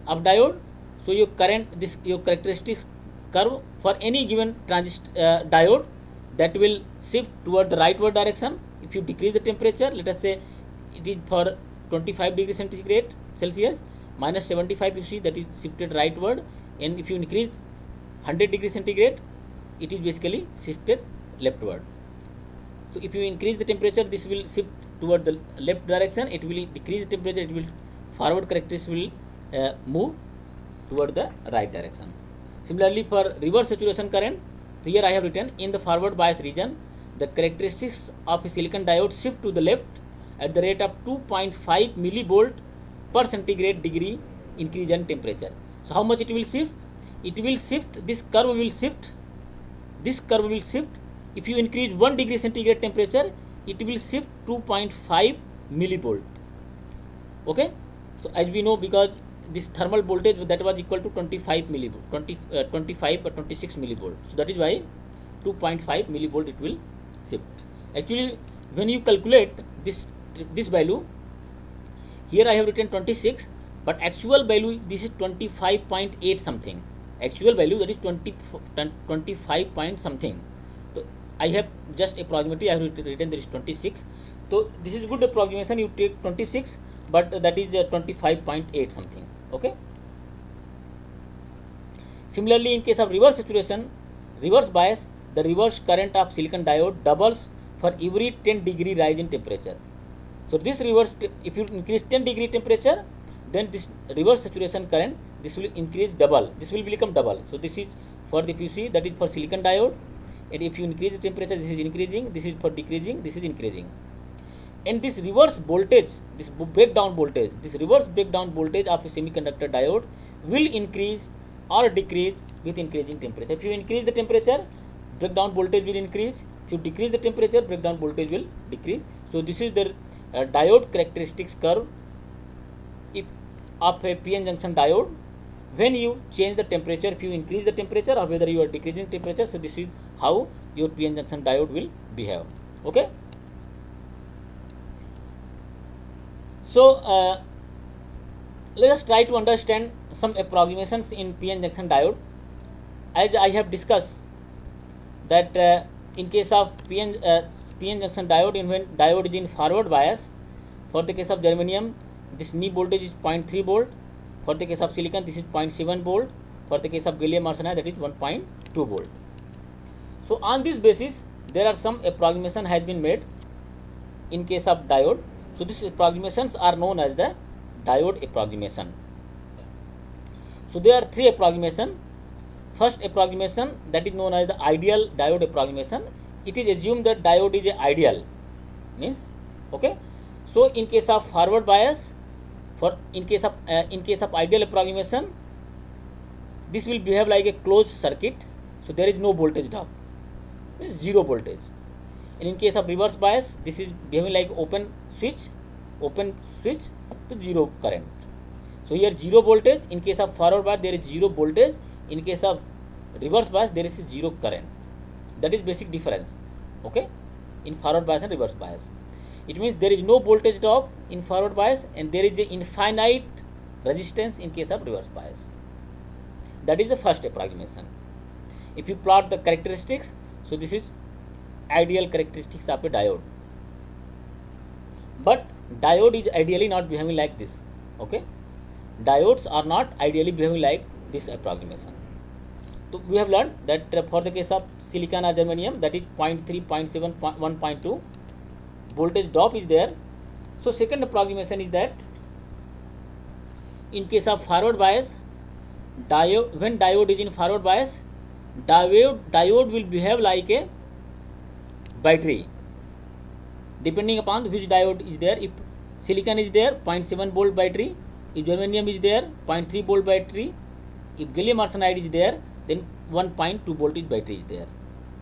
of diode, so your characteristics curve for any given diode, that will shift toward the rightward direction. If you decrease the temperature, let us say it is for 25 degrees centigrade Celsius, minus 75, you see that is shifted rightward, and if you increase 100 degrees centigrade, it is basically shifted leftward. So if you increase the temperature, this will shift toward the left direction. It will decrease the temperature, it will forward characteristics will move toward the right direction. Similarly, for reverse saturation current, here I have written in the forward bias region, the characteristics of a silicon diode shift to the left at the rate of 2.5 millivolt per centigrade degree increase in temperature. So how much it will shift? It will shift, this curve will shift, if you increase 1 degree centigrade temperature, it will shift 2.5 millivolt. Okay, so as we know, because this thermal voltage that was equal to 25 millivolt, 25 or 26 millivolt, so that is why 2.5 millivolt it will shift. Actually when you calculate this value, here I have written 26, but actual value this is 25.8 something. Actual value that is 25 point something. So I have just approximately I have written there is 26. So this is good approximation. You take 26, but that is 25.8 something. Okay. Similarly, in case of reverse saturation, reverse bias, the reverse current of silicon diode doubles for every 10-degree rise in temperature. So this reverse, if you increase 10-degree temperature, then this reverse saturation current, this will increase double. This will become double. So this is for the, if you see, that is for silicon diode, and if you increase the temperature, this is increasing. This is for decreasing. This is increasing. And this reverse voltage, this breakdown voltage, this reverse breakdown voltage of a semiconductor diode will increase or decrease with increasing temperature. If you increase the temperature, breakdown voltage will increase. If you decrease the temperature, breakdown voltage will decrease. So this is the diode characteristics curve of a PN junction diode when you change the temperature, if you increase the temperature or whether you are decreasing temperature. So this is how your PN junction diode will behave. Okay. So let us try to understand some approximations in PN junction diode. As I have discussed that in case of PN junction diode, in when diode is in forward bias, for the case of germanium, this knee voltage is 0.3 volt. For the case of silicon, this is 0.7 volt. For the case of gallium arsenide, that is 1.2 volt. So on this basis, there are some approximation has been made in case of diode. So these approximations are known as the diode approximation. So there are three approximation. First approximation, that is known as the ideal diode approximation. It is assumed that diode is a ideal, means okay. So in case of forward bias, in case of ideal approximation, this will behave like a closed circuit. So there is no voltage drop, means zero voltage. And in case of reverse bias, this is behaving like open switch to zero current. So here zero voltage. In case of forward bias, there is zero voltage. In case of reverse bias, there is zero current. That is basic difference. Okay, in forward bias and reverse bias. It means there is no voltage drop in forward bias and there is a infinite resistance in case of reverse bias. That is the first approximation. If you plot the characteristics, so this is ideal characteristics of a diode. But diode is ideally not behaving like this. Okay, diodes are not ideally behaving like this approximation. So we have learned that for the case of silicon or germanium, that is 0.3, 0.7, 1.2 voltage drop is there. So second approximation is that in case of forward bias, when diode is in forward bias, diode will behave like a battery, depending upon which diode is there. If silicon is there, 0.7 volt battery. If germanium is there, 0.3 volt battery. If gallium arsenide is there, then 1.2 voltage battery is there.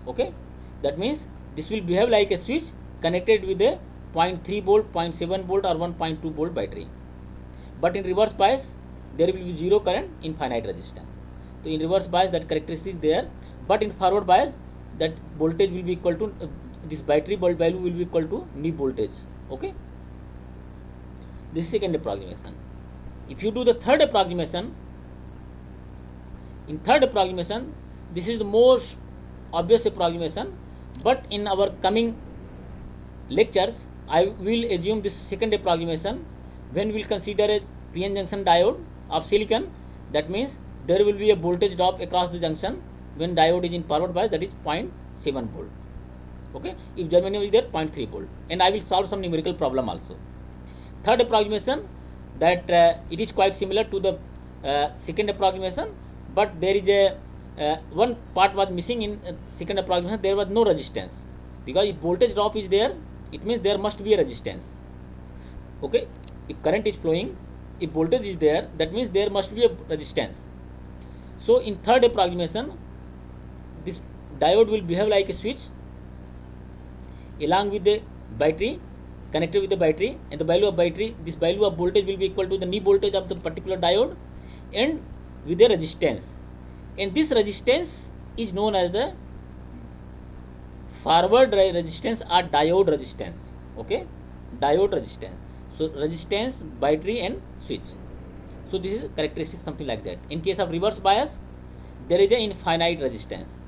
Okay, that means this will behave like a switch connected with a 0.3 volt, 0.7 volt or 1.2 volt battery. But in reverse bias, there will be zero current, infinite resistance. So in reverse bias, that characteristic is there. But in forward bias, that voltage will be equal to this battery value will be equal to knee voltage. Okay, this is second approximation. If you do the third approximation, in third approximation, this is the most obvious approximation, but in our coming lectures, I will assume this second approximation when we will consider a PN junction diode of silicon. That means there will be a voltage drop across the junction when diode is in forward bias, that is 0.7 volt. Okay, if germanium is there, 0.3 volt, and I will solve some numerical problem also. Third approximation, that it is quite similar to the second approximation, but there is a one part was missing in second approximation. There was no resistance, because if voltage drop is there, it means there must be a resistance. Okay, if current is flowing, if voltage is there, that means there must be a resistance. So in third approximation, this diode will behave like a switch along with the battery, connected with the battery, and the value of battery, this value of voltage will be equal to the knee voltage of the particular diode and with a resistance. And this resistance is known as the forward resistance are diode resistance. Okay, diode resistance. So resistance, battery and switch. So this is characteristic something like that. In case of reverse bias, there is an infinite resistance.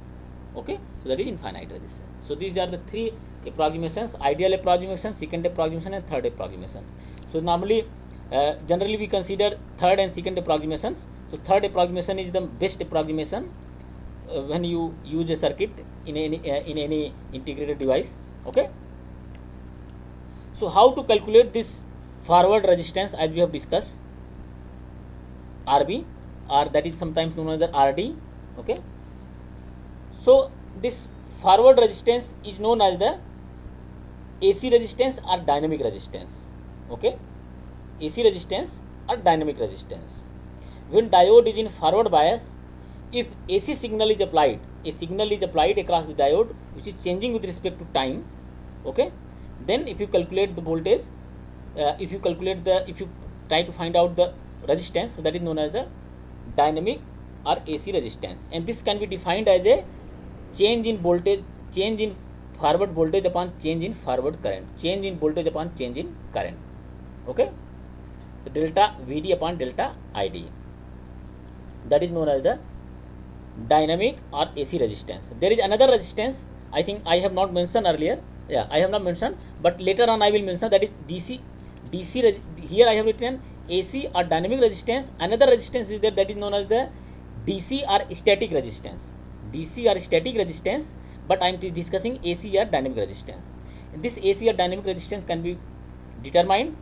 Okay, so that is infinite resistance. So these are the three approximations: ideal approximation, second approximation and third approximation. So normally generally we consider third and second approximations. So third approximation is the best approximation when you use a circuit in any integrated device. Okay, so how to calculate this forward resistance, as we have discussed, RB, or that is sometimes known as the RD. Okay, so this forward resistance is known as the AC resistance or dynamic resistance. Okay, AC resistance or dynamic resistance. When diode is in forward bias, if AC signal is applied, a signal is applied across the diode which is changing with respect to time. Okay, then if you calculate the voltage, if you try to find out the resistance, so that is known as the dynamic or AC resistance, and this can be defined as a change in voltage, change in forward voltage upon change in forward current, change in voltage upon change in current. Okay, so delta VD upon delta ID, that is known as the dynamic or AC resistance. There is another resistance, I think I have not mentioned earlier. Yeah, I have not mentioned, but later on I will mention, that is DC. Here I have written AC or dynamic resistance. Another resistance is there, that is known as the DC or static resistance. DC or static resistance, but I am discussing AC or dynamic resistance. And this AC or dynamic resistance can be determined.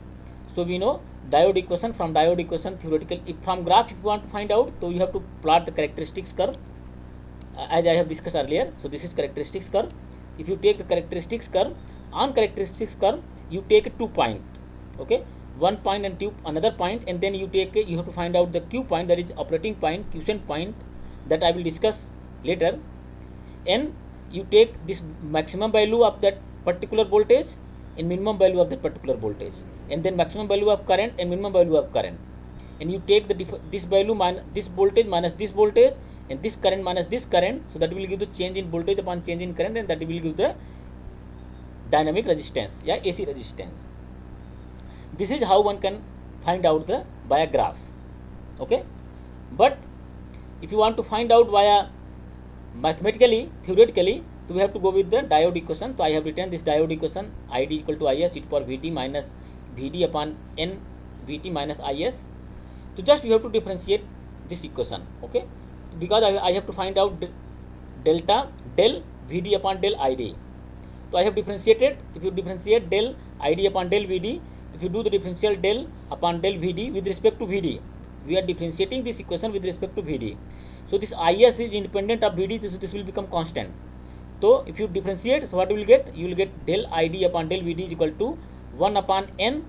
So we know diode equation. From diode equation, theoretical, if from graph if you want to find out, so you have to plot the characteristics curve as I have discussed earlier. So this is characteristics curve. If you take the characteristics curve, on characteristics curve you take 2 point. Okay, one point and another point, and then you have to find out the Q point, that is operating point, quiescent point, that I will discuss later. And you take this maximum value of that particular voltage and minimum value of that particular voltage, and then maximum value of current and minimum value of current, and you take this value minus this voltage minus this voltage, and this current minus this current, so that will give the change in voltage upon change in current, and that will give the dynamic resistance, yeah, AC resistance. This is how one can find out the via graph. Okay, but if you want to find out via mathematically, theoretically, so we have to go with the diode equation. So I have written this diode equation: ID equal to IS e to power VD minus VD upon N VT minus IS. So just you have to differentiate this equation. Okay, because I have to find out delta del VD upon del ID. So I have differentiated. If you differentiate del ID upon del VD, if you do the differential del upon del VD with respect to VD, we are differentiating this equation with respect to VD. So this IS is independent of VD, this will become constant. So if you differentiate, so what you will get? You will get del ID upon del VD is equal to 1 upon N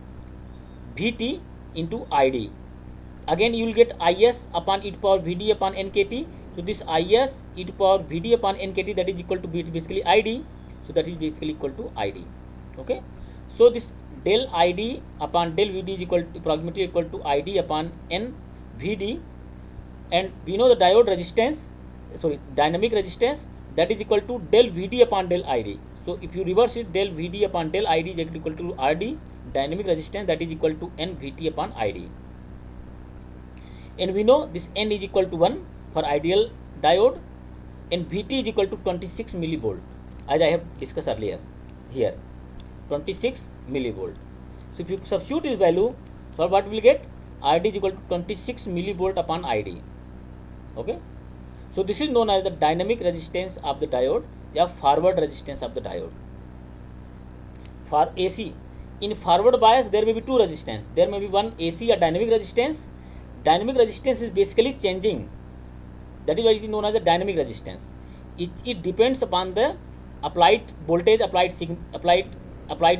VT into ID. Again you will get IS upon e to power VD upon NKT. So this IS e to power VD upon NKT, that is equal to basically ID. So that is basically equal to ID. Okay. So this del ID upon del VD is equal to approximately equal to ID upon N VD, and we know the diode resistance, dynamic resistance, that is equal to del VD upon del ID. So if you reverse it, del VD upon del ID is equal to RD, dynamic resistance, that is equal to N VT upon ID. And we know this N is equal to 1 for ideal diode, and VT is equal to 26 millivolt, as I have discussed earlier here, 26 millivolt. So if you substitute this value, so what we will get? RD is equal to 26 millivolt upon ID. Okay. So this is known as the dynamic resistance of the diode, or forward resistance of the diode. For AC, in forward bias there may be two resistance. There may be one AC or dynamic resistance. Dynamic resistance is basically changing. That is why it is known as the dynamic resistance. It depends upon the applied voltage, applied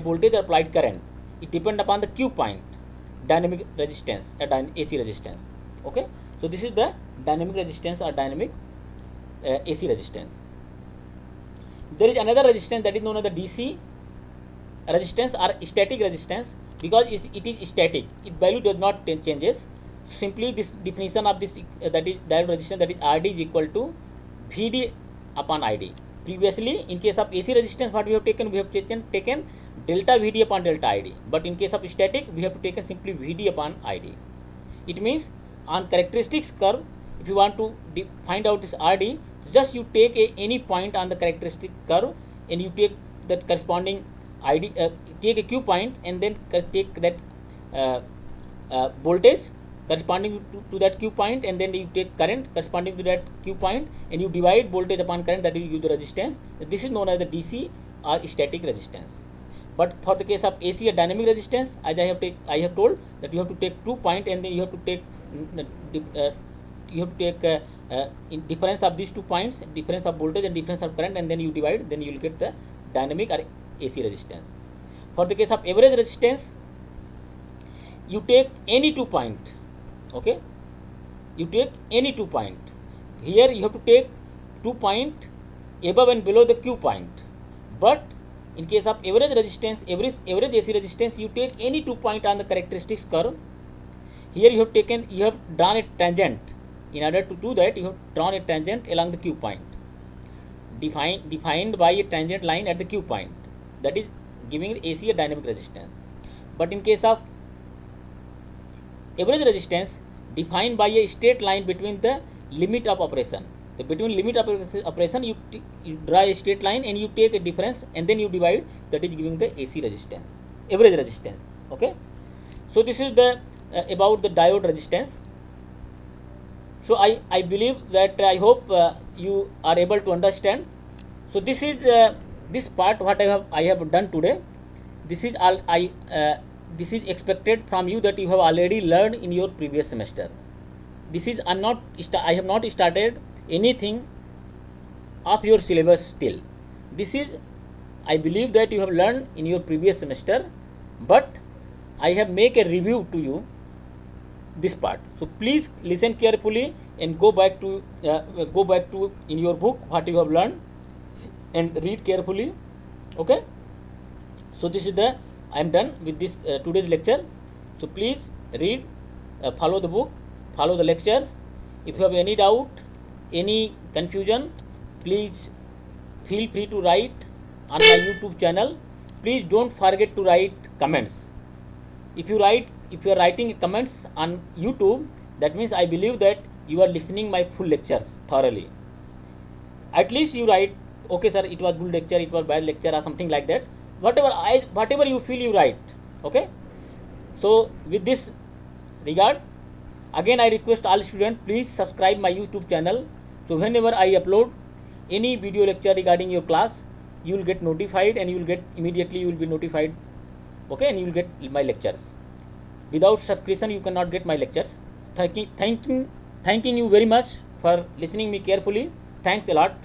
voltage or applied current. It depends upon the Q point, dynamic resistance, AC resistance. Okay. So this is the dynamic resistance or dynamic AC resistance. There is another resistance, that is known as the DC resistance or static resistance, because it is static. Its value does not changes. Simply this definition of this that is diode resistance, that is RD is equal to VD upon ID. Previously, in case of AC resistance, what we have taken delta VD upon delta ID. But in case of static, we have to taken simply VD upon ID. It means on characteristics curve, if you want to find out this RD, just you take any point on the characteristic curve and you take that corresponding ID, take a Q point and then take that voltage corresponding to that Q point, and then you take current corresponding to that Q point and you divide voltage upon current, that will give the resistance. This is known as the DC or static resistance. But for the case of AC or dynamic resistance, as I have told that you have to take 2 points and then you have to take in difference of these 2 points, difference of voltage and difference of current, and then you divide, then you will get the dynamic or AC resistance. For the case of average resistance, you take any 2 point. Okay, you take any 2 point. Here you have to take 2 point above and below the Q point. But in case of average resistance, average AC resistance, you take any 2 point on the characteristics curve. Here you have drawn a tangent. In order to do that, you have drawn a tangent along the Q point, defined by a tangent line at the Q point. That is giving AC a dynamic resistance. But in case of average resistance, defined by a straight line between the limit of operation. So between limit of operation, you draw a straight line and you take a difference and then you divide, that is giving the AC resistance, average resistance. Okay, so this is the about the diode resistance. So I believe that I hope you are able to understand. So this is this part what I have done today. This is all this is expected from you that you have already learned in your previous semester. This is I have not started anything of your syllabus still. This is, I believe that you have learned in your previous semester, but I have make a review to you this part. So please listen carefully and go back to in your book what you have learned and read carefully. Okay, so this is the I am done with this today's lecture. So please read, follow the book, follow the lectures. If you have any doubt, any confusion, please feel free to write on my YouTube channel. Please don't forget to write comments. If you are writing comments on YouTube, that means I believe that you are listening my full lectures thoroughly. At least you write, okay sir, it was good lecture, it was bad lecture, or something like that. Whatever you feel, you write. Okay, so with this regard, again I request all students, please subscribe my YouTube channel. So whenever I upload any video lecture regarding your class, you will get notified and you will get immediately, you will be notified. Okay, and you will get my lectures. Without subscription, you cannot get my lectures. Thanking you very much for listening me carefully. Thanks a lot.